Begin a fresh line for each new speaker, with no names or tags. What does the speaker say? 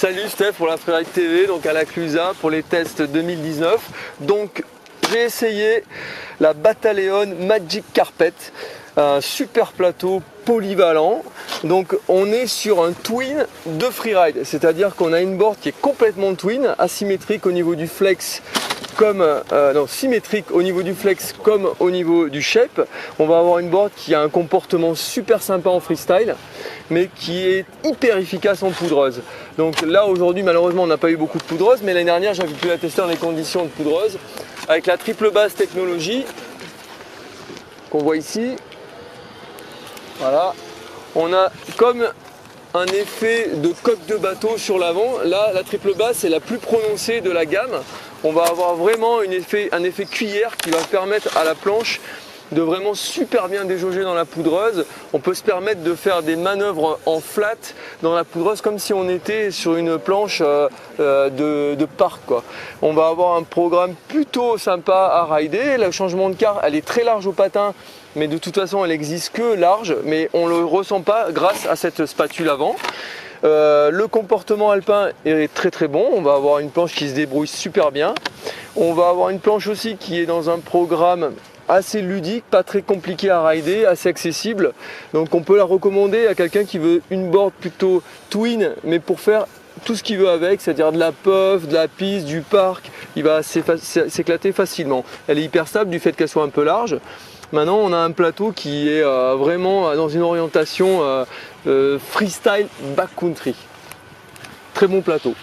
Salut Steph pour la Freeride TV, donc à la Clusa pour les tests 2019. Donc j'ai essayé la Battaleon Magic Carpet, un super plateau polyvalent. Donc on est sur un twin de freeride, c'est-à-dire qu'on a une board qui est complètement twin, asymétrique au niveau du flex comme symétrique au niveau du flex comme au niveau du shape. On va avoir une board qui a un comportement super sympa en freestyle, mais qui est hyper efficace en poudreuse. Donc là aujourd'hui malheureusement on n'a pas eu beaucoup de poudreuse, mais l'année dernière j'avais pu la tester dans les conditions de poudreuse avec la triple base technologie qu'on voit ici. Voilà, on a comme un effet de coque de bateau sur l'avant. Là, la triple base est la plus prononcée de la gamme. On va avoir vraiment un effet cuillère qui va permettre à la planche de vraiment super bien déjauger dans la poudreuse. On peut se permettre de faire des manœuvres en flat dans la poudreuse comme si on était sur une planche de parc, quoi. On va avoir un programme plutôt sympa à rider. Le changement de car, elle est très large au patin, mais de toute façon elle n'existe que large, mais on ne le ressent pas grâce à cette spatule avant. Le comportement alpin est très très bon. On va avoir une planche qui se débrouille super bien. On va avoir une planche aussi qui est dans un programme assez ludique, pas très compliqué à rider, assez accessible. Donc on peut la recommander à quelqu'un qui veut une board plutôt twin, mais pour faire tout ce qu'il veut avec, c'est-à-dire de la puff, de la piste, du parc. Il va s'éclater facilement. Elle est hyper stable du fait qu'elle soit un peu large. Maintenant on a un plateau qui est vraiment dans une orientation freestyle backcountry. Très bon plateau.